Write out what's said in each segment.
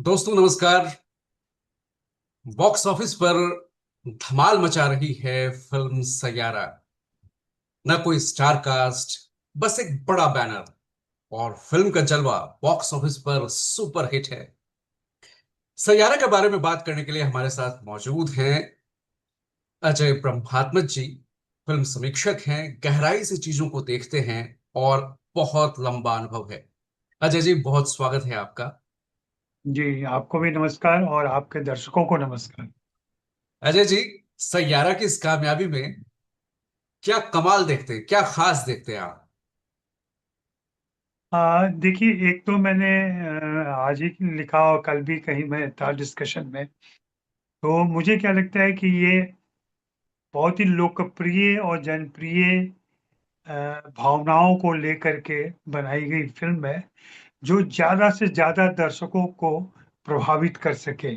दोस्तों नमस्कार। Box office पर धमाल मचा रही है फिल्म सैयारा। न कोई स्टार कास्ट, बस एक बड़ा बैनर और फिल्म का जलवा बॉक्स ऑफिस पर सुपर हिट है। सैयारा के बारे में बात करने के लिए हमारे साथ मौजूद हैं अजय ब्रह्मात्मक जी। फिल्म समीक्षक हैं, गहराई से चीजों को देखते हैं और बहुत लंबा अनुभव है। अजय जी, बहुत स्वागत है आपका। जी, आपको भी नमस्कार और आपके दर्शकों को नमस्कार। अजय जी, सैयारा की इस कामयाबी में क्या कमाल देखते हैं, क्या खास देखते हैं आप? देखिए, एक तो मैंने आज ही लिखा और कल भी कहीं मैं था डिस्कशन में। तो मुझे क्या लगता है कि ये बहुत ही लोकप्रिय और जनप्रिय भावनाओं को लेकर के बनाई गई फिल्म है, जो ज़्यादा से ज़्यादा दर्शकों को प्रभावित कर सके।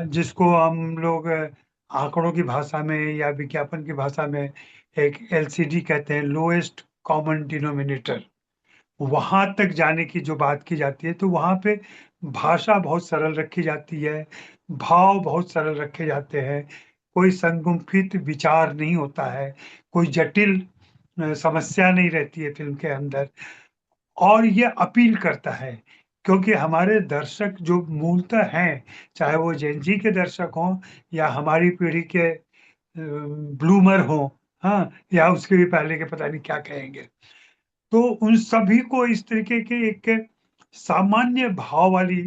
जिसको हम लोग आंकड़ों की भाषा में या विज्ञापन की भाषा में एक एलसीडी कहते हैं, लोएस्ट कॉमन डिनोमिनेटर। वहां तक जाने की जो बात की जाती है, तो वहां पे भाषा बहुत सरल रखी जाती है, भाव बहुत सरल रखे जाते हैं, कोई संगुम्फित विचार नहीं होता है, कोई जटिल समस्या नहीं रहती है फिल्म के अंदर। और ये अपील करता है, क्योंकि हमारे दर्शक जो मूलतः हैं, चाहे वो जेनजी के दर्शक हों या हमारी पीढ़ी के ब्लूमर हों, हाँ, या उसके भी पहले के पता नहीं क्या कहेंगे, तो उन सभी को इस तरीके के एक सामान्य भाव वाली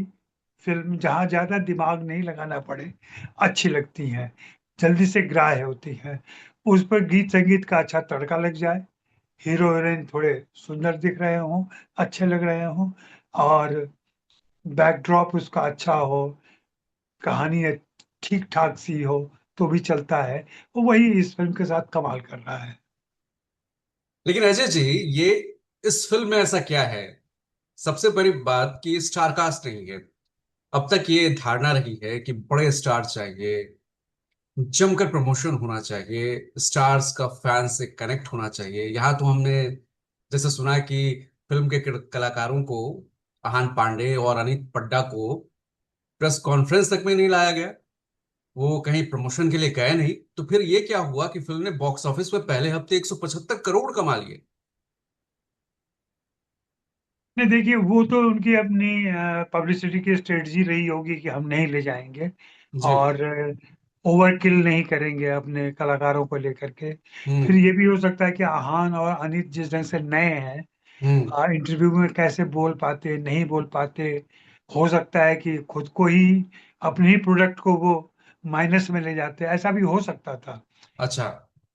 फिल्म, जहाँ ज्यादा दिमाग नहीं लगाना पड़े, अच्छी लगती हैं, जल्दी से ग्राह्य होती हैं। उस पर गीत संगीत का अच्छा तड़का लग जाए, हीरो हीरोइन थोड़े सुंदर दिख रहे हों, अच्छे लग रहे हों, और बैकड्रॉप उसका अच्छा हो, कहानी ठीक ठाक सी हो, तो भी चलता है। तो वही इस फिल्म के साथ कमाल कर रहा है। लेकिन अजय जी, ये इस फिल्म में ऐसा क्या है? सबसे बड़ी बात कि स्टार कास्ट नहीं है। अब तक ये धारणा रही है कि बड़े स्टार चाहिए, जमकर प्रमोशन होना चाहिए, स्टार्स का फैन से कनेक्ट होना चाहिए। यहाँ तो हमने जैसे सुना कि फिल्म के कलाकारों को, अहान पांडे और अनीत पड्डा को प्रेस कॉन्फ्रेंस तक में नहीं लाया गया। वो कहीं प्रमोशन के लिए गए नहीं। तो फिर ये क्या हुआ कि फिल्म ने बॉक्स ऑफिस में पहले हफ्ते 175 करोड़ कमा लिए? नहीं, देखिए, वो तो उनकी अपनी पब्लिसिटी की स्ट्रेटजी रही होगी कि हम नहीं ले जाएंगे जी। और ओवरकिल नहीं करेंगे अपने कलाकारों को लेकर के। फिर हम्म। ये भी हो सकता है कि आहान और अनित जिस ढंग से नए हैं, हम्म। इंटरव्यू में कैसे बोल पाते नहीं बोल पाते, हो सकता है कि खुद को ही, अपने ही प्रोडक्ट को वो माइनस में ले जाते, ऐसा भी हो सकता था। अच्छा।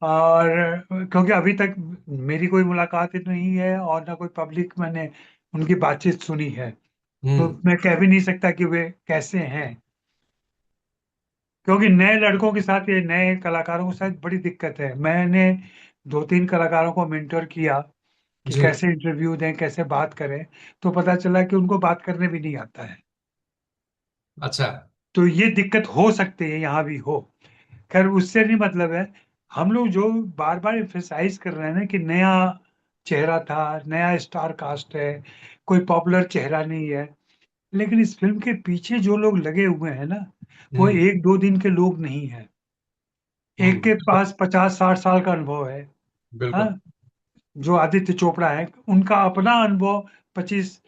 और क्योंकि अभी तक मेरी कोई मुलाकात ही नहीं है और ना कोई पब्लिक मैंने उनकी बातचीत सुनी है, तो हम्म। मैं कह भी नहीं सकता कि वे कैसे हैं। क्योंकि नए लड़कों के साथ, ये नए कलाकारों के साथ बड़ी दिक्कत है। मैंने दो तीन कलाकारों को मेंटर किया कि जी। कैसे इंटरव्यू दें, कैसे बात करें, तो पता चला कि उनको बात करने भी नहीं आता है। अच्छा। तो ये दिक्कत हो सकती है, यहाँ भी हो। खैर, उससे नहीं मतलब है। हम लोग जो बार बार एम्फेसाइज कर रहे हैं ना, कि नया चेहरा था, नया स्टार कास्ट है, कोई पॉपुलर चेहरा नहीं है, लेकिन इस फिल्म के पीछे जो लोग लगे हुए हैं ना, वो हम्म। एक दो दिन के लोग नहीं है। एक के हम्म। पास 50-60 साल का अनुभव है। हाँ, बिल्कुल। जो आदित्य चोपड़ा है, उनका अपना अनुभव 25,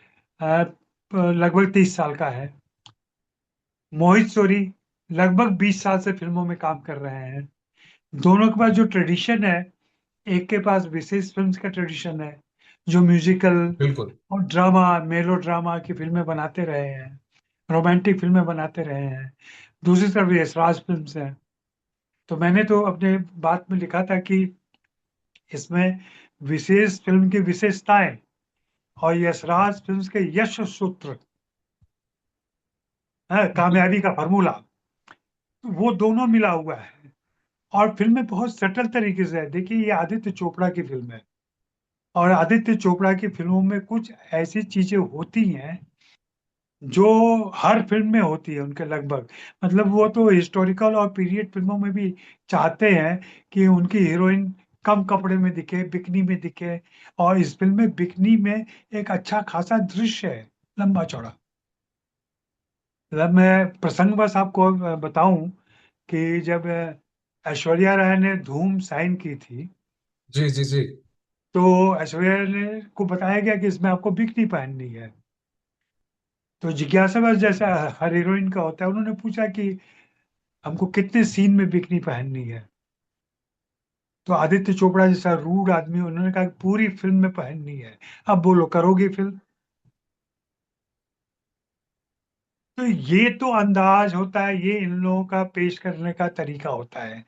लगभग 30 साल का है। मोहित सोरी लगभग 20 साल से फिल्मों में काम कर रहे हैं। दोनों के पास जो ट्रेडिशन है, एक के पास विशेष फिल्म्स का ट्रेडिशन है, जो म्यूजिकल बिल्कुल। और ड्रामा, मेलो ड्रामा की फिल्में बनाते रहे हैं, रोमांटिक फिल्में बनाते रहे हैं। दूसरी तरफ यशराज फिल्म्स हैं। तो मैंने तो अपने बात में लिखा था कि इसमें विशेष फिल्म की विशेषताएं और यशराज फिल्म्स के यश सूत्र, है कामयाबी का फार्मूला, वो दोनों मिला हुआ है। और फिल्म में बहुत सटल तरीके से है। देखिए, ये आदित्य चोपड़ा की फिल्म है, और आदित्य चोपड़ा की फिल्मों में कुछ ऐसी चीजें होती हैं जो हर फिल्म में होती है उनके लगभग। मतलब वो तो हिस्टोरिकल और पीरियड फिल्मों में भी चाहते हैं कि उनकी हीरोइन कम कपड़े में दिखे, बिकनी में दिखे, और इस फिल्म में बिकनी में एक अच्छा खासा दृश्य है, लंबा चौड़ा। मतलब मैं प्रसंगवश आपको बताऊं कि जब ऐश्वर्या राय ने धूम साइन की थी, जी जी जी। तो ऐश्वर्या राय ने को बताया गया कि इसमें आपको बिकनी पहननी है। तो जिज्ञासा बस जैसा हर हीरोइन का होता है, उन्होंने पूछा कि हमको कितने सीन में बिकनी पहननी है। तो आदित्य चोपड़ा जैसा रूड आदमी, उन्होंने कहा कि पूरी फिल्म में पहननी है। अब बोलो, करोगे फिल्म? तो ये तो अंदाज होता है, ये इन लोगों का पेश करने का तरीका होता है।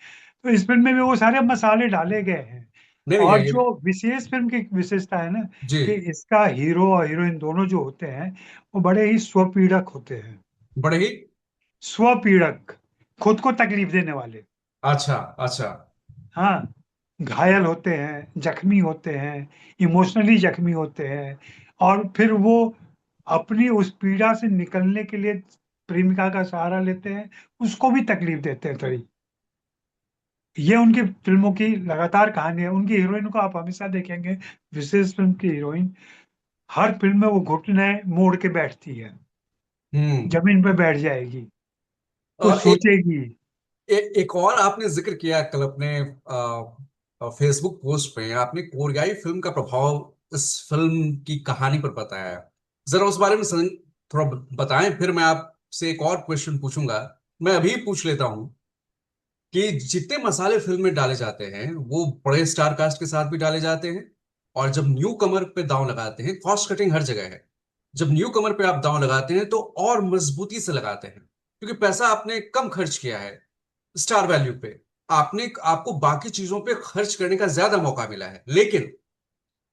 तो इस फिल्म में भी वो सारे मसाले डाले गए हैं। नहीं नहीं, और ये जो विशेष फिल्म की विशेषता है ना, जी। कि इसका हीरो और हीरोइन दोनों जो होते हैं, वो बड़े ही स्वपीड़क होते हैं। बड़े ही। स्वपीड़क, खुद को तकलीफ देने वाले। अच्छा अच्छा। हाँ, घायल होते हैं, जख्मी होते हैं, इमोशनली जख्मी होते हैं। और फिर वो अपनी उस पीड़ा से निकलने के लिए प्रेमिका का सहारा लेते हैं, उसको भी तकलीफ देते हैं थोड़ी। ये उनकी फिल्मों की लगातार कहानी है। उनकी हीरोइन को आप हमेशा देखेंगे, विशेष फिल्म की हीरोइन हर फिल्म में वो घुटने मोड़ के बैठती है, हम्म। जमीन पे बैठ जाएगी, कुछ एक सोचेगी। एक और आपने जिक्र किया कल अपने फेसबुक पोस्ट पे, आपने कोरियाई फिल्म का प्रभाव इस फिल्म की कहानी पर बताया। जरा उस बारे में थोड़ा बताएं, फिर मैं आपसे एक और क्वेश्चन पूछूंगा। मैं अभी पूछ लेता हूं कि जितने मसाले फिल्म में डाले जाते हैं वो बड़े स्टार कास्ट के साथ भी डाले जाते हैं, और जब न्यू कमर पे दांव लगाते हैं, कॉस्ट कटिंग हर जगह है, जब न्यू कमर पे आप दांव लगाते हैं तो और मजबूती से लगाते हैं, क्योंकि पैसा आपने कम खर्च किया है स्टार वैल्यू पे। आपको बाकी चीजों पे खर्च करने का ज्यादा मौका मिला है। लेकिन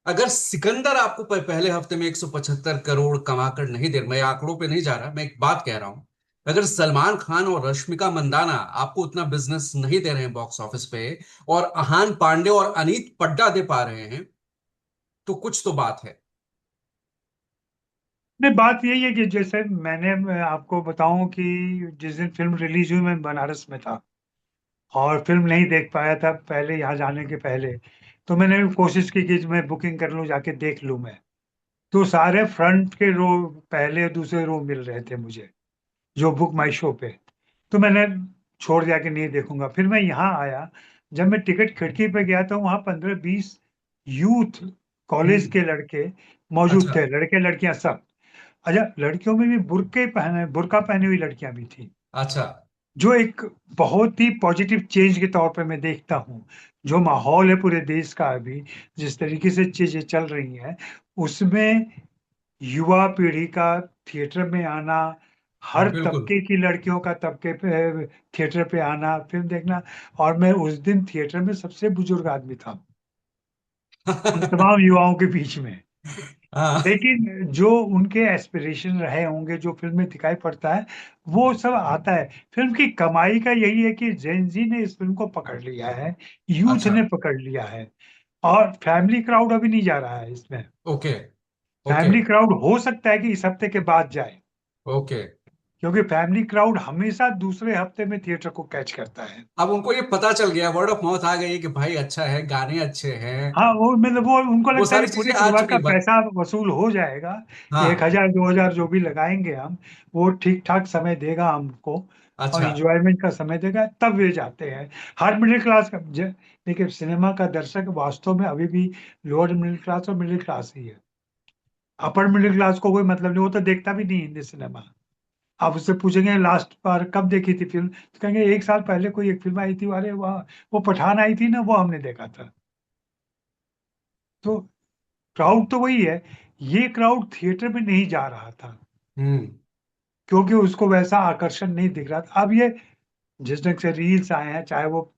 अगर सिकंदर आपको पहले हफ्ते में 175 करोड़ कमा कर नहीं दे, मैं आंकड़ों पे नहीं जा रहा, मैं एक बात कह रहा हूं, अगर सलमान खान और रश्मिका मंदाना आपको उतना बिजनेस नहीं दे रहे हैं बॉक्स ऑफिस पे, और अहान पांडे और अनीत पड्डा दे पा रहे हैं, तो कुछ तो बात है। नहीं, बात यही है कि जैसे मैं आपको बताऊं कि जिस दिन फिल्म रिलीज हुई, मैं बनारस में था और फिल्म नहीं देख पाया था पहले, यहाँ जाने के पहले। तो मैंने कोशिश की कि मैं बुकिंग कर लूँ, जाके देख लूँ मैं। तो सारे फ्रंट के रो, पहले और दूसरे रो मिल रहे थे मुझे, जो बुक माई शो पे। तो मैंने छोड़ दिया कि नहीं देखूंगा। फिर मैं यहाँ आया, जब मैं टिकट खिड़की पे गया तो वहाँ 15-20 यूथ कॉलेज हम्म। के लड़के मौजूद अच्छा थे, लड़के लड़कियां सब। अच्छा, लड़कियों में भी बुर्का पहनी हुई लड़कियां भी थी, अच्छा। जो एक बहुत ही पॉजिटिव चेंज के तौर पे मैं देखता हूँ। जो माहौल है पूरे देश का अभी, जिस तरीके से चीजें चल रही हैं, उसमें युवा पीढ़ी का थिएटर में आना, हर बिल्कुल। तबके की लड़कियों का तबके पे थिएटर पे आना, फिल्म देखना। और मैं उस दिन थिएटर में सबसे बुजुर्ग आदमी था उन तमाम युवाओं के बीच में। हाँ। लेकिन जो उनके एस्पिरेशन रहे होंगे, जो फिल्म में दिखाई पड़ता है, वो सब आता है। फिल्म की कमाई का यही है कि जेनजी ने इस फिल्म को पकड़ लिया है, यूथ अच्छा। ने पकड़ लिया है। और फैमिली क्राउड अभी नहीं जा रहा है इसमें। ओके ओके फैमिली क्राउड हो सकता है कि इस हफ्ते के बाद जाए, ओके। क्योंकि फैमिली क्राउड हमेशा दूसरे हफ्ते में थिएटर को कैच करता है। अब उनको ये पता चल गया, वर्ड ऑफ माउथ आ गई कि भाई अच्छा है, गाने अच्छे हैं, हाँ, वो मतलब वो उनको वो लगता है सारी कि चीजें पूरे आ परिवार चुकी का बात। पैसा वसूल हो जाएगा। एक हाँ। हजार 2,000 जो भी लगाएंगे हम, वो ठीक ठाक समय देगा हमको और अच्छा। इंजॉयमेंट का समय देगा, तब वे जाते हैं। हर मिडिल क्लास का देखिए, सिनेमा का दर्शक वास्तव में अभी भी लोअर मिडिल क्लास और मिडिल क्लास ही है। अपर मिडिल क्लास को कोई मतलब नहीं, वो तो देखता भी नहीं हिंदी सिनेमा। आप उससे पूछेंगे लास्ट बार कब देखी थी फिल्म, तो कहेंगे 1 साल पहले कोई एक फिल्म आई थी, अरे वाह, वो पठान आई थी ना, वो हमने देखा था। तो क्राउड तो वही है। ये क्राउड थिएटर में नहीं जा रहा था, हम्म। क्योंकि उसको वैसा आकर्षण नहीं दिख रहा था। अब ये जिस ढंग से रील्स आए हैं, चाहे वो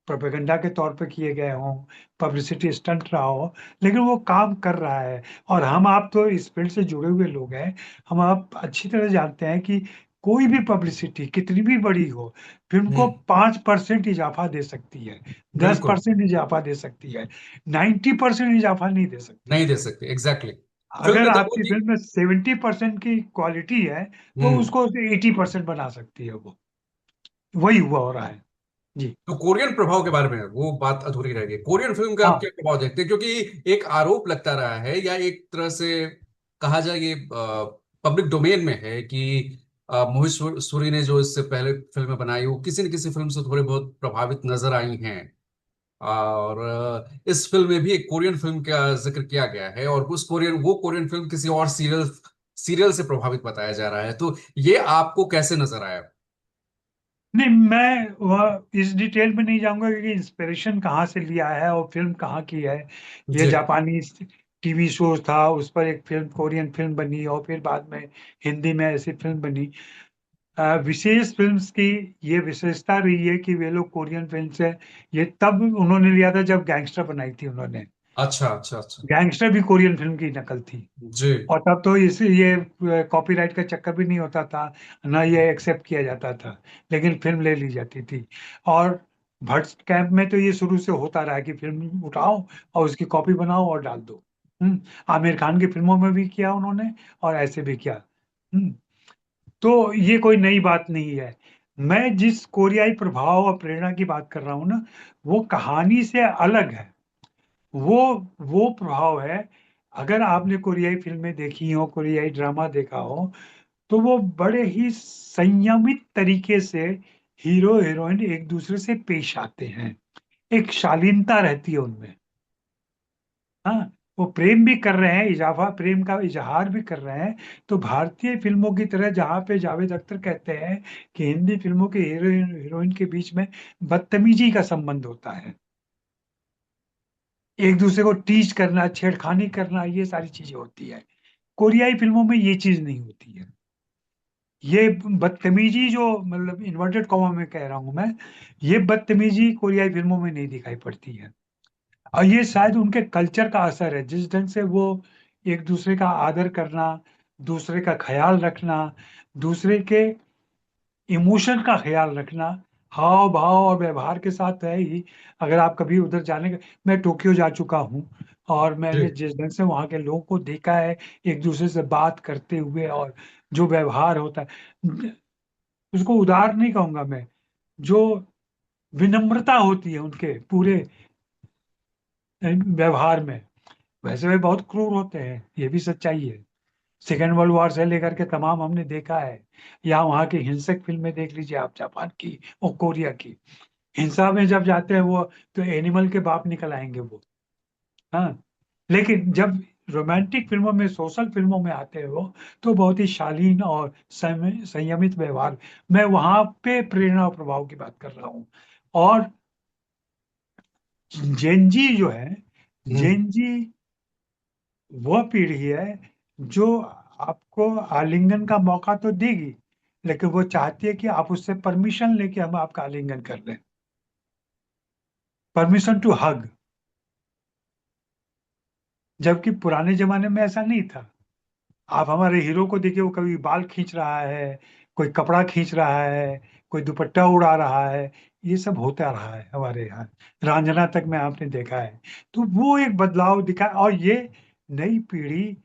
प्रोपेगेंडा के तौर पे किए गए हों, पब्लिसिटी स्टंट रहा हो, लेकिन वो काम कर रहा है। और हम आप तो इस फील्ड से जुड़े हुए लोग हैं, हम आप अच्छी तरह जानते हैं कि कोई भी पब्लिसिटी कितनी भी बड़ी हो, फिल्म को हम्म। 5% इजाफा दे सकती है, दस बिल्कुल। परसेंट इजाफा दे सकती है, 90% इजाफा नहीं दे सकती। नहीं दे सकते, एग्जैक्टली exactly. फिल्म अगर में आपकी दबोची। फिल्म में 70% की क्वालिटी है, तो हम्म। उसको 80% बना सकती है वो। वही हुआ हो रहा है। जी। तो कोरियन प्रभाव के बारे में वो बात अधूरी रह गई, कोरियन फिल्म का आप हाँ, क्या प्रभाव देखते हैं? क्योंकि एक आरोप लगता रहा है, या एक तरह से कहा जाए, ये पब्लिक डोमेन में है कि मोहित सूरी ने जो इससे पहले फिल्में बनाई, वो किसी न किसी फिल्म से थोड़ी बहुत प्रभावित नजर आई हैं। और इस फिल्म में भी एक कोरियन फिल्म का जिक्र किया गया है, और उस वो कोरियन फिल्म किसी और सीरियल सीरियल से प्रभावित बताया जा रहा है। तो ये आपको कैसे नजर आया? नहीं, मैं वह इस डिटेल में नहीं जाऊंगा कि इंस्पिरेशन कहाँ से लिया है और फिल्म कहाँ की है। ये जी। जापानी टीवी शो था, उस पर एक फिल्म, कोरियन फिल्म बनी, और फिर बाद में हिंदी में ऐसी फिल्म बनी। विशेष फिल्म्स की ये विशेषता रही है कि वे लोग कोरियन फिल्म से, ये तब उन्होंने लिया था जब गैंगस्टर बनाई थी उन्होंने। अच्छा, अच्छा, अच्छा। गैंगस्टर भी कोरियन फिल्म की नकल थी। जी। और तब तो इस ये कॉपीराइट का चक्कर भी नहीं होता था, ना ये एक्सेप्ट किया जाता था, लेकिन फिल्म ले ली जाती थी। और भट्ट कैंप में तो ये शुरू से होता रहा कि फिल्म उठाओ और उसकी कॉपी बनाओ और डाल दो। आमिर खान की फिल्मों में भी किया उन्होंने, और ऐसे भी किया। हम्म तो ये कोई नई बात नहीं है। मैं जिस कोरियाई प्रभाव और प्रेरणा की बात कर रहा हूँ ना, वो कहानी से अलग है। वो वो प्रभाव है। अगर आपने कोरियाई फिल्में देखी हो, कोरियाई ड्रामा देखा हो, तो वो बड़े ही संयमित तरीके से हीरो हीरोइन एक दूसरे से पेश आते हैं। एक शालीनता रहती है उनमें। हाँ, वो प्रेम भी कर रहे हैं, इजाफा प्रेम का इजहार भी कर रहे हैं। तो भारतीय फिल्मों की तरह, जहाँ पे जावेद अख्तर कहते हैं कि हिंदी फिल्मों के हीरोइन हीरोइन के बीच में बदतमीजी का संबंध होता है, एक दूसरे को टीज करना, छेड़खानी करना, ये सारी चीजें होती है। कोरियाई फिल्मों में ये चीज नहीं होती है। ये बदतमीजी जो, मतलब इन्वर्टेड कॉमा में कह रहा हूं मैं, ये बदतमीजी कोरियाई फिल्मों में नहीं दिखाई पड़ती है। और ये शायद उनके कल्चर का असर है, जिस ढंग से वो एक दूसरे का आदर करना, दूसरे का ख्याल रखना, दूसरे के इमोशन का ख्याल रखना, हाव भाव और व्यवहार के साथ है ही। अगर आप कभी उधर जाने का, मैं टोक्यो जा चुका हूँ, और जी। मैंने जिस ढंग से वहाँ के लोगों को देखा है एक दूसरे से बात करते हुए, और जो व्यवहार होता है, उसको उदार नहीं कहूंगा मैं, जो विनम्रता होती है उनके पूरे व्यवहार में। वैसे वे बहुत क्रूर होते हैं, ये भी सच्चाई है। सेकेंड वर्ल्ड वॉर से लेकर के तमाम हमने देखा है। या वहाँ की हिंसक फिल्में देख लीजिए आप, जापान की और कोरिया की। हिंसा में जब जाते हैं वो, तो एनिमल के बाप निकल आएंगे वो। हाँ, लेकिन जब रोमांटिक फिल्मों में, सोशल फिल्मों में आते हैं वो, तो बहुत ही शालीन और संयमित व्यवहार। मैं वहां पे प्रेरणा और प्रभाव की बात कर रहा हूँ। और जेनजी जो है, हम्म। जेनजी वह पीढ़ी है जो आपको आलिंगन का मौका तो देगी, लेकिन वो चाहती है कि आप उससे परमिशन लेके हम आपका आलिंगन कर लें। Permission to hug. जबकि पुराने जमाने में ऐसा नहीं था। आप हमारे हीरो को देखिए, वो कभी बाल खींच रहा है, कोई कपड़ा खींच रहा है, कोई दुपट्टा उड़ा रहा है। ये सब होता रहा है हमारे यहाँ। रांझना तक में आपने देखा है। तो वो एक बदलाव दिखा, और ये नई पीढ़ी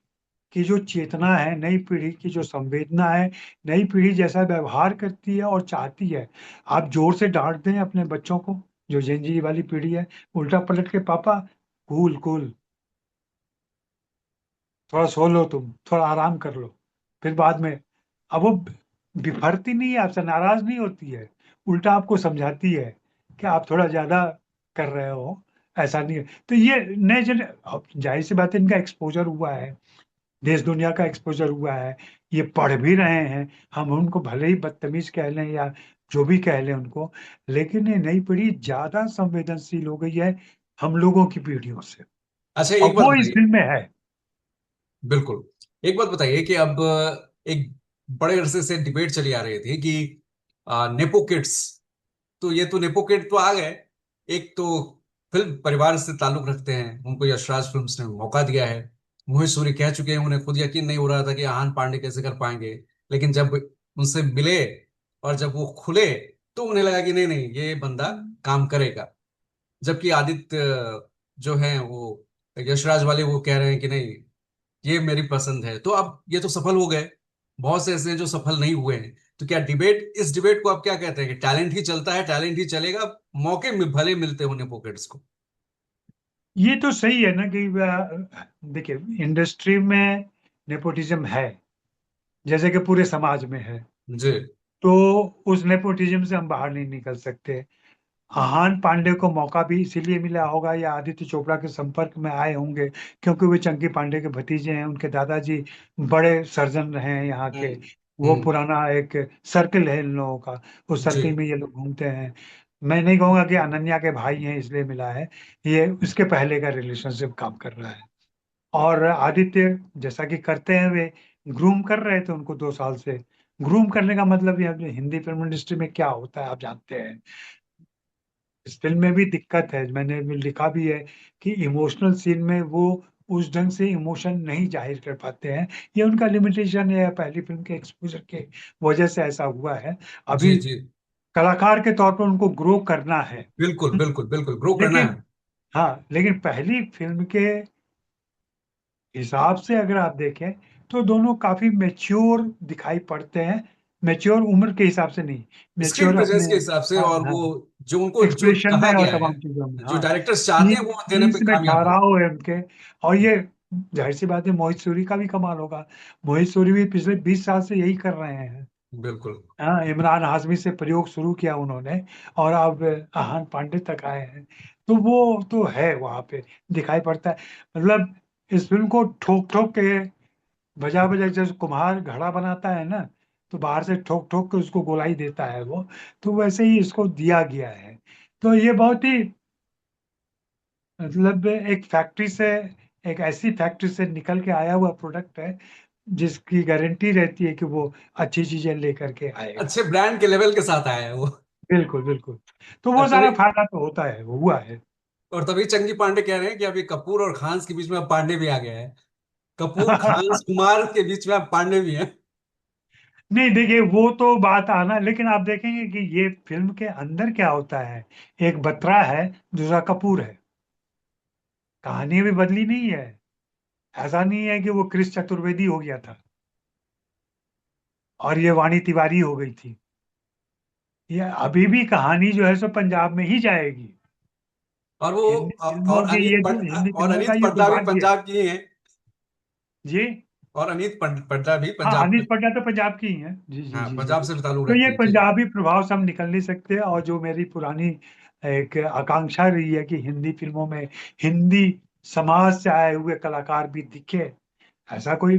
की जो चेतना है, नई पीढ़ी की जो संवेदना है, नई पीढ़ी जैसा व्यवहार करती है और चाहती है। आप जोर से डांट दें अपने बच्चों को, जो जेनजी वाली पीढ़ी है, उल्टा पलट के, पापा कूल कूल, थोड़ा सो लो, तुम थोड़ा आराम कर लो, फिर बाद में। अब वो बिफरती नहीं है आपसे, नाराज नहीं होती है, उल्टा आपको समझाती है कि आप थोड़ा ज्यादा कर रहे हो, ऐसा नहीं है। तो ये नए जन, अब जाहिर सी बात है, इनका एक्सपोजर हुआ है, देश दुनिया का एक्सपोजर हुआ है, ये पढ़ भी रहे हैं। हम उनको भले ही बदतमीज कह लें या जो भी कह लें उनको, लेकिन ये नई पीढ़ी ज्यादा संवेदनशील हो गई है हम लोगों की पीढ़ियों से, अच्छा, और एक बात वो इस बताइए। फिल्म में है। बिल्कुल। एक बात बताइए कि अब एक बड़े अरसे से डिबेट चली आ रही थी कि नेपो किड्स, तो ये तो नेपो किड तो आ गए। एक तो फिल्म परिवार से ताल्लुक रखते हैं, उनको यशराज फिल्म्स ने मौका दिया है। मोहित सूरी कह चुके हैं, उन्हें खुद यकीन नहीं हो रहा था कि आहान पांडे कैसे कर पाएंगे। लेकिन जब उनसे मिले और जब वो खुले, तो उन्हें लगा कि नहीं नहीं, ये बंदा काम करेगा। जबकि आदित्य जो है वो यशराज वाले, वो कह रहे हैं कि नहीं, ये मेरी पसंद है। तो अब ये तो सफल हो गए। बहुत से ऐसे हैं जो सफल नहीं हुए हैं। तो क्या इस डिबेट को आप क्या कहते हैं कि टैलेंट ही चलता है, टैलेंट ही चलेगा, मौके भले मिलते होने पॉकेट्स को? ये तो सही है ना कि देखिए, इंडस्ट्री में नेपोटिज्म है, जैसे कि पूरे समाज में है। जी। तो उस नेपोटिज्म से हम बाहर नहीं निकल सकते। आहान पांडे को मौका भी इसीलिए मिला होगा या आदित्य चोपड़ा के संपर्क में आए होंगे क्योंकि वे चंकी पांडे के भतीजे हैं, उनके दादाजी बड़े सर्जन रहे हैं यहाँ के। हम्म। वो हम्म। पुराना एक सर्कल है इन लोगों का, उस जी। सर्कल में ये लोग घूमते हैं। मैं नहीं कहूंगा कि अनन्या के भाई हैं इसलिए मिला है, ये उसके पहले का रिलेशनशिप काम कर रहा है। और आदित्य जैसा कि करते हैं, वे ग्रूम कर रहे थे उनको 2 साल से। ग्रूम करने का मतलब ये अपने हिंदी फिल्म इंडस्ट्री में क्या होता है आप जानते हैं। इस फिल्म में भी दिक्कत है, मैंने भी लिखा भी है कि इमोशनल सीन में वो उस ढंग से इमोशन नहीं जाहिर कर पाते हैं। ये उनका लिमिटेशन है, पहली फिल्म के एक्सपोजर के वजह से ऐसा हुआ है। जी। अभी जी। कलाकार के तौर पर उनको ग्रो करना है। बिल्कुल बिल्कुल बिल्कुल, ग्रो करना लेकिन है। हाँ, लेकिन पहली फिल्म के हिसाब से अगर आप देखें तो दोनों काफी मेच्योर दिखाई पड़ते हैं। मेच्योर उम्र के हिसाब से नहीं, स्क्रीन मेच्योर प्रेजेंस अपने, के हिसाब से, हाँ और हाँ, वो जो उनको जो एक्सप्रेशन कहा में और गया है, तमाम चीजों में, जो हाँ। डायरेक्टर्स चाहते हैं सीन वो देने पे सीन्स में कामयाब हुए। ठहराव है उनके। और ये जाहिर सी बात है, मोहित सूरी का भी कमाल होगा। मोहित सूरी भी पिछले 20 साल से यही कर रहे हैं। बिल्कुल। हाँ, इमरान हाशमी से प्रयोग शुरू किया उन्होंने और अब आहान पांडे तक आए हैं। तो वो तो है वहां पे, दिखाई पड़ता है। मतलब इस फिल्म को ठोक ठोक के, बजा बजा जैसे कुम्हार घड़ा बनाता है ना, तो बाहर से ठोक ठोक के उसको गोलाई देता है वो, तो वैसे ही इसको दिया गया है। तो ये बहुत ही, मतलब एक फैक्ट्री से, एक ऐसी फैक्ट्री से निकल के आया हुआ प्रोडक्ट है जिसकी गारंटी रहती है कि वो अच्छी चीजें लेकर के आएगा। अच्छे ब्रांड के लेवल के साथ आया है वो। बिल्कुल बिल्कुल। तो और वो तभी सारा फायदा तो होता है, वो हुआ है। और तभी चंकी पांडे कह रहे हैं कि अभी कपूर और खान के बीच में अब पांडे भी आ गया है। कपूर खान कुमार के बीच में अब पांडे भी हैं। नहीं देखिए, वो तो बात आना, लेकिन आप देखेंगे कि ये फिल्म के अंदर क्या होता है। एक बत्रा है, दूसरा कपूर है। कहानी भी बदली नहीं है। ऐसा नहीं है कि वो क्रिश चतुर्वेदी हो गया था और ये वाणी तिवारी हो गई थी। ये अभी भी कहानी जो है सो पंजाब में ही जाएगी। और वो हिंदी फिल्मों के ये जो हिंदी और फिल्मों का अनीत ये पटना भी दुर्भाग्य है। पंजाब की ही है। जी। और पटना भी हाँ, पंजाब में। अनिस पटेल तो पंजाब की ही है, जी जी हाँ, जी जी। पंजाब से भी ताल्लुक तो ये रखती है जी। पंजाबी प्रभाव से हम निकल नहीं सकते। और जो मेरी पुरानी एक आकांक्षा रही है कि हिंदी फिल्मों में हिंदी समाज से आए हुए कलाकार भी दिखे, ऐसा कोई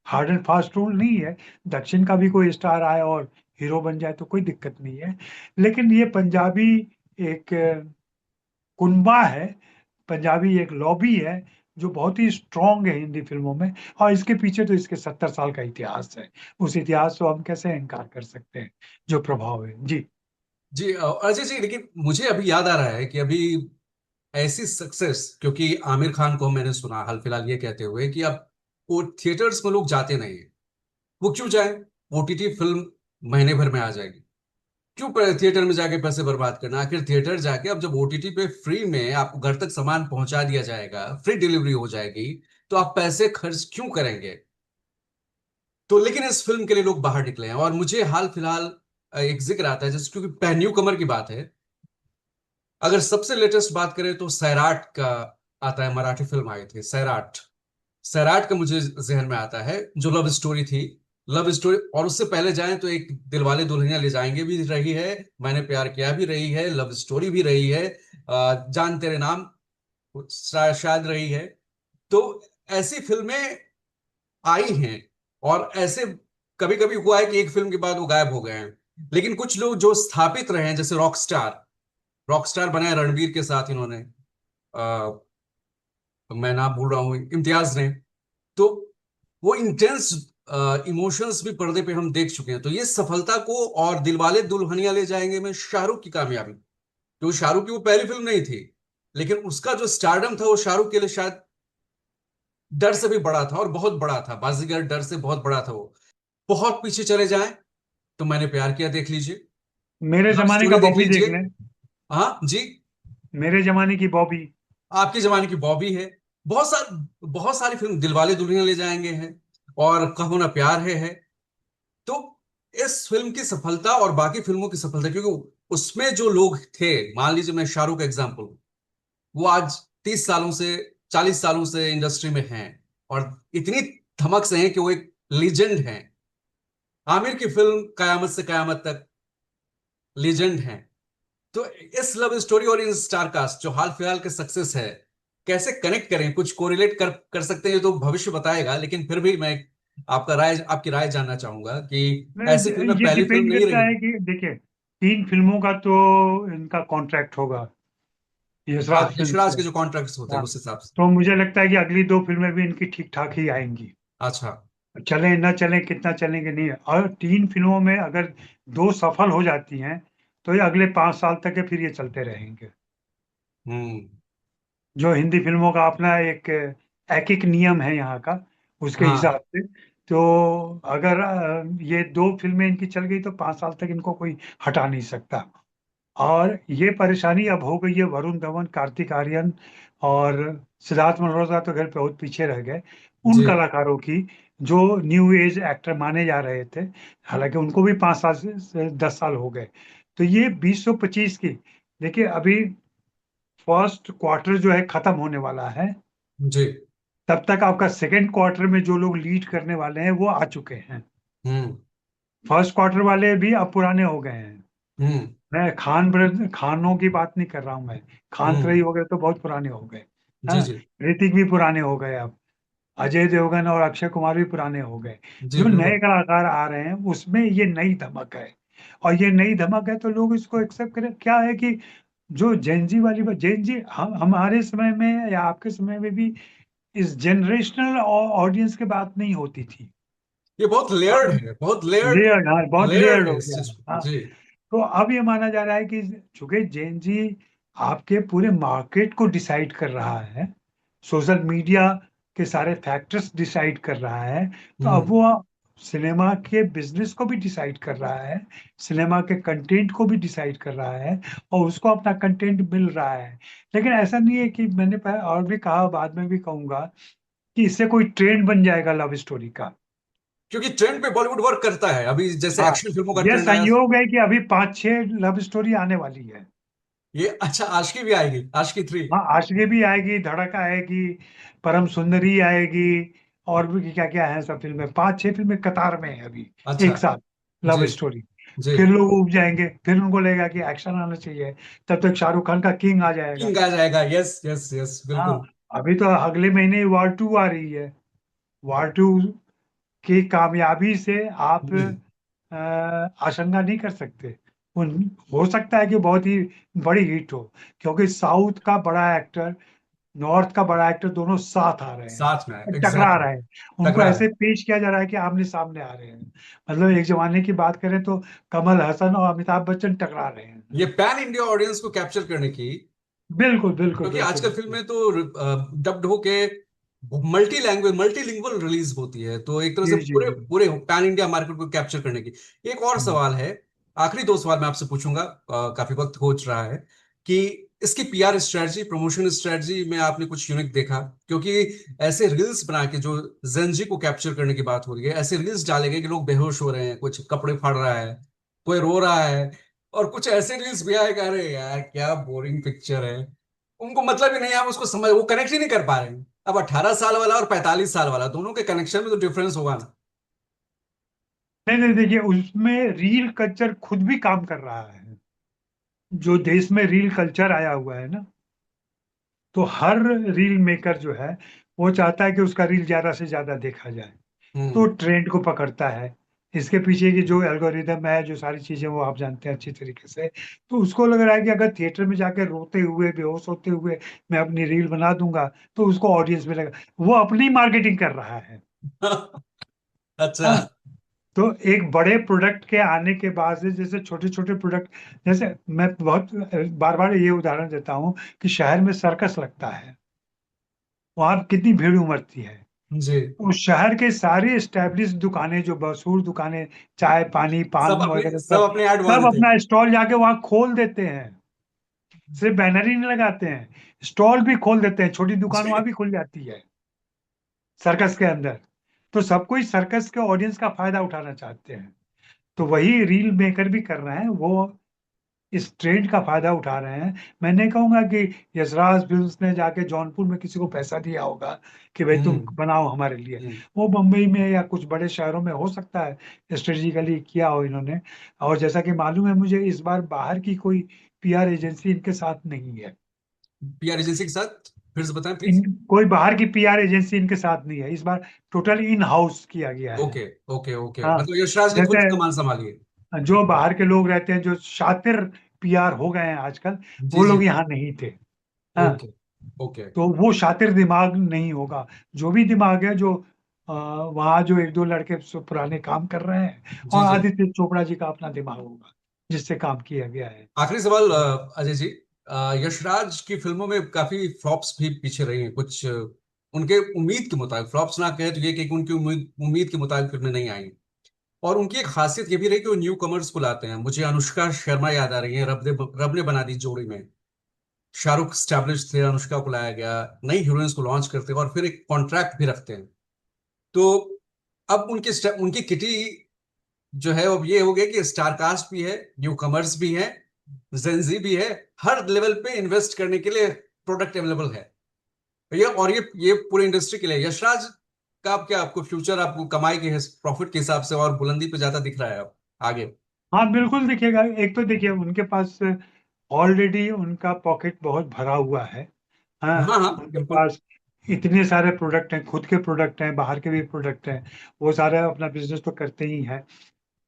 हार्ड एंड फास्ट रूल नहीं है। दक्षिण का भी कोई स्टार आए और हीरो बन जाए तो कोई दिक्कत नहीं है। लेकिन ये पंजाबी एक कुनबा है, पंजाबी एक लॉबी है जो बहुत ही स्ट्रांग है हिंदी फिल्मों में। और इसके पीछे तो इसके 70 साल का इतिहास है। उस इतिहास को हम कैसे इनकार कर सकते हैं, जो प्रभाव है जी। जी अजय जी, लेकिन मुझे अभी याद आ रहा है कि अभी ऐसी सक्सेस, क्योंकि आमिर खान को मैंने सुना हाल फिलहाल ये कहते हुए कि अब वो थिएटर्स में लोग जाते नहीं है। वो क्यों जाए? ओटीटी फिल्म महीने भर में आ जाएगी। क्यों थिएटर में जाके पैसे बर्बाद करना? आखिर थिएटर जाके अब जब ओटीटी पे फ्री में आपको घर तक सामान पहुंचा दिया जाएगा, फ्री डिलीवरी हो जाएगी, तो आप पैसे खर्च क्यों करेंगे? तो लेकिन इस फिल्म के लिए लोग बाहर निकले हैं। और मुझे हाल फिलहाल एक जिक्र आता है, जैसे क्योंकि न्यू कमर की बात है, अगर सबसे लेटेस्ट बात करें तो सैराट का आता है। मराठी फिल्म आई थी सैराट। सैराट का मुझे जहन में आता है, जो लव स्टोरी थी। लव स्टोरी, और उससे पहले जाएं तो एक दिलवाले दुल्हनिया ले जाएंगे भी रही है, मैंने प्यार किया भी रही है, लव स्टोरी भी रही है, जान तेरे नाम शायद रही है। तो ऐसी फिल्में आई हैं। और ऐसे कभी कभी हुआ है कि एक फिल्म के बाद वो गायब हो गए हैं। लेकिन कुछ लोग जो स्थापित रहे हैं, जैसे रॉक स्टार बनाए रणबीर के साथ इन्होंने, आ, मैं नाम भूल रहा हूँ, इम्तियाज ने। तो वो इंटेंस इमोशंस भी पर्दे पे हम देख चुके हैं। तो ये सफलता को, और दिलवाले दुल्हनिया ले जाएंगे में शाहरुख की कामयाबी, जो शाहरुख की वो पहली फिल्म नहीं थी, लेकिन उसका जो स्टारडम था वो शाहरुख के लिए शायद डर से भी बड़ा था, और बहुत बड़ा था। बाजीगर डर से बहुत बड़ा था वो। बहुत पीछे चले जाएं तो मैंने प्यार किया देख लीजिए, मेरे लव जमाने का स्टोरी देख बॉबी देख लीजिए। लें। हाँ जी। मेरे जमाने की बॉबी। आपके जमाने की बॉबी है। बहुत सारी फिल्म, दिलवाले दुल्हनिया ले जाएंगे हैं, और कहो ना प्यार है। तो इस फिल्म की सफलता और बाकी फिल्मों की सफलता, क्योंकि उसमें जो लोग थे, मान लीजिए मैं शाहरुख एग्जाम्पल, वो आज 30 सालों से, 40 सालों से इंडस्ट्री में हैं, और इतनी धमक से हैं कि वो एक लीजेंड हैं। आमिर की फिल्म कयामत से कयामत तक लीजेंड है। तो इस लव स्टोरी और इन स्टार कास्ट जो हाल फिलहाल के सक्सेस है, कैसे कनेक्ट करें, कुछ कोरिलेट कर कर सकते हैं? ये तो भविष्य बताएगा, लेकिन फिर भी मैं आपकी राय जानना चाहूंगा कि ऐसी फिल्म ये पहली फिल्म डिपेंड नहीं करता रही। है कि देखिए, 3 फिल्मों का तो इनका कॉन्ट्रैक्ट होगा, हाँ, यशराज फिल्म यशराज से। के जो कॉन्ट्रैक्ट्स होते हैं हाँ, उस हिसाब से। तो मुझे लगता है कि अगली 2 फिल्में भी इनकी ठीक ठाक ही आएंगी। अच्छा। चलें ना चलें, कितना चलेंगे नहीं, और 3 फिल्मों में अगर 2 सफल हो जाती हैं तो ये अगले 5 साल तक के फिर ये चलते रहेंगे। हम्म। जो हिंदी फिल्मों का अपना एक एक नियम है यहाँ का, उसके हाँ। हिसाब से। तो अगर ये 2 फिल्में इनकी चल गई तो 5 साल तक इनको कोई हटा नहीं सकता। और ये परेशानी अब हो गई है वरुण धवन, कार्तिक आर्यन और सिद्धार्थ मल्होत्रा तो घर पे बहुत पीछे रह गए, उन जी। कलाकारों की जो न्यू एज एक्टर माने जा रहे थे। हालांकि उनको भी 5 साल से 10 साल हो गए। तो ये 2025 की, देखिए अभी फर्स्ट क्वार्टर जो है खत्म होने वाला है, जी। तब तक आपका सेकेंड क्वार्टर में जो लोग लीड करने वाले हैं वो आ चुके हैं। हम्म। फर्स्ट क्वार्टर वाले भी अब पुराने हो गए हैं। हम्म। मैं खान ब्रदर खानों की बात नहीं कर रहा हूं, मैं खान त्रयी हम्म। हो गए तो बहुत पुराने हो गए। जी। हाँ, जी। ऋतिक भी पुराने हो गए अब, अजय देवगन और अक्षय कुमार भी पुराने हो गए। जी जो नए बिल्कुल। कलाकार आ रहे हैं उसमें ये नई धमक है, और ये नई धमक है तो लोग इसको एक्सेप्ट करें। क्या है कि जो जेनजी वाली बात, जेनजी हम हमारे समय में या आपके समय में भी इस जनरेशनल ऑडियंस की बात नहीं होती थी। ये बहुत लेयर्ड अब है, बहुत लेयर्ड। लेयर्ड, हाँ बहुत लेयर्ड लेयर्ड है हो इस गया चीज है, को। हाँ। जी। तो अब ये माना जा रहा है कि चूंकि जेन जी आपके पूरे मार्केट को डिसाइड कर रहा है, सोशल मीडिया के सारे फैक्टर्स डिसाइड कर रहा है, तो अब हम्म। वो सिनेमा के बिजनेस को भी डिसाइड कर रहा है, सिनेमा के कंटेंट को भी डिसाइड कर रहा है, और उसको अपना कंटेंट मिल रहा है। लेकिन ऐसा नहीं है कि मैंने और भी कहा, बाद में भी कहूंगा, कि इससे कोई ट्रेंड बन जाएगा लव स्टोरी का। क्योंकि ट्रेंड पे बॉलीवुड वर्क करता है, अभी जैसे हाँ, एक्शन फिल्मों का यह ट्रेंड आया। संयोग है कि अभी 5-6 लव स्टोरी आने वाली है। ये अच्छा, आशिकी भी आएगी, आशिकी 3। हाँ, आशिकी भी आएगी, धड़क आएगी, परम सुंदरी आएगी, और भी क्या क्या है सब फिल्में, 5-6 फिल्में कतार में है अभी अच्छा। एक साथ जी। Love story. जी। फिर लोग उब जाएंगे, फिर उनको लगेगा कि एक्शन आना चाहिए, तब तक शाहरुख खान का किंग आ जाएगा। किंग आ जाएगा, यस यस यस हाँ, बिल्कुल। अभी तो अगले महीने वार 2 आ रही है। वार 2 की कामयाबी से आप हम्म। आशंका नहीं कर सकते। उन हो सकता है कि बहुत ही बड़ी हिट हो, क्योंकि साउथ का बड़ा एक्टर, नॉर्थ का बड़ा एक्टर, दोनों साथ आ रहे हैं साथ में और टकरा एग्जैक्टली। रहे हैं। उनको टकरा रहे ऐसे पेश किया जा रहा है कि आमने सामने आ रहे हैं। मतलब एक जमाने की बात करें तो कमल हसन और अमिताभ बच्चन टकरा रहे हैं। ये पैन इंडिया ऑडियंस को कैप्चर करने की, बिल्कुल बिल्कुल क्योंकि बिल्कुल आजकल बिल्कुल। फिल्में तो डब्ड होके मल्टी लैंग्वेज मल्टीलिंगुअल रिलीज होती है, तो एक तरह से जी जी पूरे जी। पूरे पैन इंडिया मार्केट को कैप्चर करने की। एक और हम्म। सवाल है, आखिरी दो सवाल मैं आपसे पूछूंगा, काफी वक्त हो रहा है, कि इसकी पीआर स्ट्रेटजी, प्रमोशन स्ट्रेटजी में आपने कुछ यूनिक देखा? क्योंकि ऐसे रील्स बना के जो जेनजी को कैप्चर करने की बात हो रही है, ऐसे रील्स डाले गए कि लोग बेहोश हो रहे हैं, कुछ कपड़े फाड़ रहा है, कोई रो रहा है, और कुछ ऐसे रील्स भी आए कि अरे यार क्या बोरिंग पिक्चर है। उनको मतलब ही नहीं है, हम उसको समझ वो कनेक्ट ही नहीं कर पा रहे हैं। अब 18 साल वाला और 45 साल वाला, दोनों के कनेक्शन में तो डिफरेंस होगा ना। नहीं नहीं, देखिए उसमें रील कल्चर खुद भी काम कर रहा है। जो देश में रील कल्चर आया हुआ है ना, तो हर रील मेकर जो है वो चाहता है कि उसका रील ज्यादा से ज्यादा देखा जाए, तो हम्म। ट्रेंड को पकड़ता है। इसके पीछे की जो एल्गोरिदम है, जो सारी चीजें, वो आप जानते हैं अच्छी तरीके से। तो उसको लग रहा है कि अगर थिएटर में जाके रोते हुए, बेहोश होते हुए मैं अपनी रील बना दूंगा तो उसको ऑडियंस मिलेगा। वो अपनी मार्केटिंग कर रहा है। अच्छा। हाँ, तो एक बड़े प्रोडक्ट के आने के बाद से, जैसे छोटे छोटे प्रोडक्ट, जैसे मैं बहुत बार बार ये उदाहरण देता हूँ कि शहर में सर्कस लगता है, वहां कितनी भीड़ उमड़ती है। जी। उस शहर के सारे एस्टेब्लिश दुकानें, जो मशहूर दुकानें, चाय पानी पान वगैरह, सब सब अपने ऐड वहां सब देते हैं। अपना स्टॉल जाके वहां खोल देते हैं। सिर्फ बैनर ही नहीं लगाते हैं, स्टॉल भी खोल देते हैं, छोटी दुकान वहां जी। भी खुल जाती है सर्कस के अंदर। तो सब कोई सर्कस के ऑडियंस का फायदा उठाना चाहते हैं। तो वही रील मेकर भी कर रहे हैं वो। इस ट्रेंड का फायदा उठा रहे हैं। मैं नहीं कहूंगा कि यशराज फिल्म्स ने जाके जौनपुर में किसी को पैसा दिया होगा कि भाई तुम हम्म। बनाओ हमारे लिए। हम्म। वो मुंबई में या कुछ बड़े शहरों में हो सकता है स्ट्रेटेजिकली किया हो इन्होंने। और जैसा कि मालूम है मुझे, इस बार बाहर की कोई पीआर एजेंसी इनके साथ नहीं है। पीआर एजेंसी के साथ फिर से बताएं इन प्लीज। कोई बाहर की पीआर एजेंसी इनके साथ नहीं है इस बार। टोटल इन हाउस किया गया है। ओके ओके ओके, हाँ, मतलब यशराज ने खुद जैसे कमान संभाली जो बाहर के लोग रहते हैं, जो शातिर पीआर हो गए हैं आजकल, है। जी वो जी। लोग यहाँ नहीं थे। हाँ, ओके ओके। तो वो शातिर दिमाग नहीं होगा। जो भी दिमाग है, जो वहाँ जो एक दो लड़के पुराने काम कर रहे हैं, जी और जी। आदित्य चोपड़ा जी का अपना दिमाग होगा जिससे काम किया गया है। आखिरी सवाल अजय जी, यशराज की फिल्मों में काफी फ्लॉप्स भी पीछे रही हैं कुछ, उनके उम्मीद के मुताबिक, फ्लॉप्स ना कहे तो ये कि उनकी उम्मीद उम्मीद के मुताबिक फिल्में नहीं आई। और उनकी एक खासियत ये भी रही कि वो न्यू कमर्स को लाते हैं। मुझे अनुष्का शर्मा याद आ रही है, रब ने बना दी जोड़ी में। शाहरुख स्टैब्लिश थे, अनुष्का को लाया गया, नई हीरोइंस को लॉन्च करते हैं और फिर एक कॉन्ट्रैक्ट भी रखते हैं। तो अब उनकी किटी जो है अब ये हो गया कि स्टार कास्ट भी है, न्यू कमर्स भी है, जेंजी भी है, हर लेवल पे इन्वेस्ट करने के लिए प्रोडक्ट अवेलेबल है। ये पूरी इंडस्ट्री के लिए यशराज का आप क्या, आपको फ्यूचर, आपको कमाई के प्रॉफिट के हिसाब से और बुलंदी पे ज्यादा दिख रहा है अब आगे? हाँ बिल्कुल दिखेगा। एक तो देखिए, उनके पास ऑलरेडी उनका पॉकेट बहुत भरा हुआ है। हाँ, हाँ हाँ उनके बिल्कुल। पास इतने सारे प्रोडक्ट हैं, खुद के प्रोडक्ट हैं, बाहर के भी प्रोडक्ट हैं। वो सारे अपना बिजनेस तो करते ही हैं।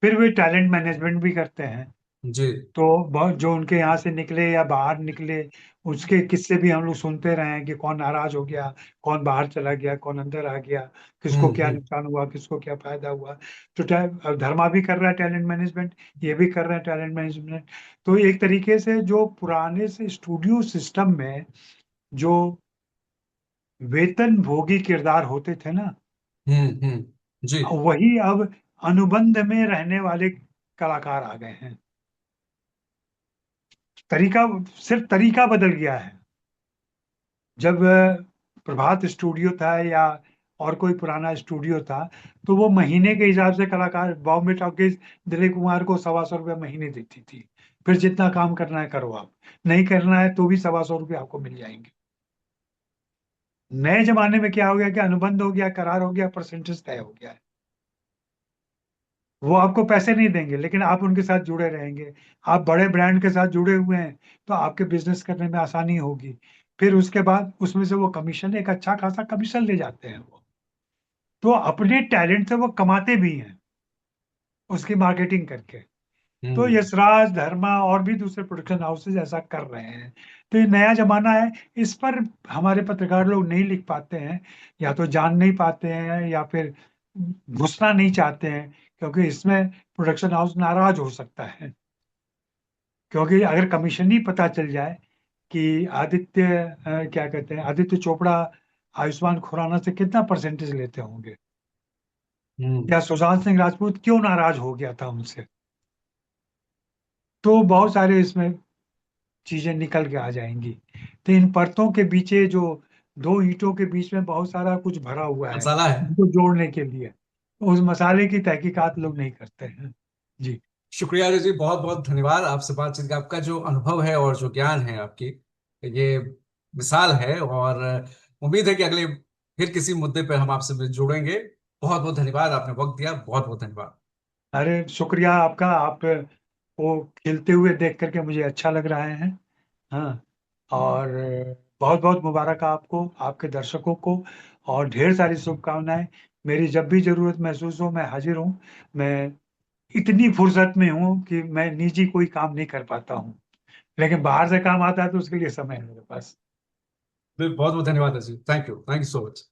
फिर वे टैलेंट मैनेजमेंट भी करते हैं। जी। तो बहुत जो उनके यहाँ से निकले या बाहर निकले, उसके किस्से भी हम लोग सुनते रहे हैं कि कौन नाराज हो गया, कौन बाहर चला गया, कौन अंदर आ गया, किसको क्या हम्म। नुकसान हुआ, किसको क्या फायदा हुआ। तो धर्मा भी कर रहा है टैलेंट मैनेजमेंट, ये भी कर रहे हैं टैलेंट मैनेजमेंट। तो एक तरीके से जो पुराने से स्टूडियो सिस्टम में जो वेतन भोगी किरदार होते थे ना, जी। वही अब अनुबंध में रहने वाले कलाकार आ गए हैं। तरीका, सिर्फ तरीका बदल गया है। जब प्रभात स्टूडियो था या और कोई पुराना स्टूडियो था, तो वो महीने के हिसाब से कलाकार, बॉम्बे टॉकीज दिलीप कुमार को 125 रुपये महीने देती थी। फिर जितना काम करना है करो, आप नहीं करना है तो भी 125 रुपये आपको मिल जाएंगे। नए जमाने में क्या हो गया कि अनुबंध हो गया, करार हो गया, परसेंटेज तय हो गया है। वो आपको पैसे नहीं देंगे, लेकिन आप उनके साथ जुड़े रहेंगे। आप बड़े ब्रांड के साथ जुड़े हुए हैं तो आपके बिजनेस करने में आसानी होगी। फिर उसके बाद उसमें से वो कमीशन, एक अच्छा खासा कमीशन ले जाते हैं वो। तो अपने टैलेंट से वो कमाते भी हैं, उसकी मार्केटिंग करके। तो हम्म। यशराज, धर्मा और भी दूसरे प्रोडक्शन हाउसेज ऐसा कर रहे हैं। तो ये नया जमाना है। इस पर हमारे पत्रकार लोग नहीं लिख पाते हैं, या तो जान नहीं पाते हैं, या फिर घुसना नहीं चाहते हैं, क्योंकि इसमें प्रोडक्शन हाउस नाराज हो सकता है। क्योंकि अगर कमीशन ही पता चल जाए कि आदित्य, क्या कहते हैं, आदित्य चोपड़ा आयुष्मान खुराना से कितना परसेंटेज लेते होंगे, हम्म। या सुशांत सिंह राजपूत क्यों नाराज हो गया था उनसे, तो बहुत सारे इसमें चीजें निकल के आ जाएंगी। तो इन परतों के पीछे, जो दो ईंटों के बीच में बहुत सारा कुछ भरा हुआ है मसाला है। उनको जोड़ने के लिए, उस मसाले की तहकीकात लोग नहीं करते हैं। जी। शुक्रिया अजय जी, बहुत बहुत धन्यवाद आपसे बातचीत का। आपका जो अनुभव है और जो ज्ञान है आपकी, ये मिसाल है। और उम्मीद है कि अगले फिर किसी मुद्दे पर हम आपसे जुड़ेंगे। बहुत बहुत धन्यवाद, आपने वक्त दिया, बहुत बहुत धन्यवाद। अरे शुक्रिया आपका। आप वो खिलते हुए देख करके मुझे अच्छा लग रहा है। हाँ, और बहुत बहुत मुबारक आपको, आपके दर्शकों को, और ढेर सारी शुभकामनाएं। मेरी जब भी जरूरत महसूस हो मैं हाजिर हूँ। मैं इतनी फुर्सत में हूँ कि मैं निजी कोई काम नहीं कर पाता हूँ, लेकिन बाहर से काम आता है तो उसके लिए समय है मेरे पास। बहुत बहुत धन्यवाद Ajay, thank you so much.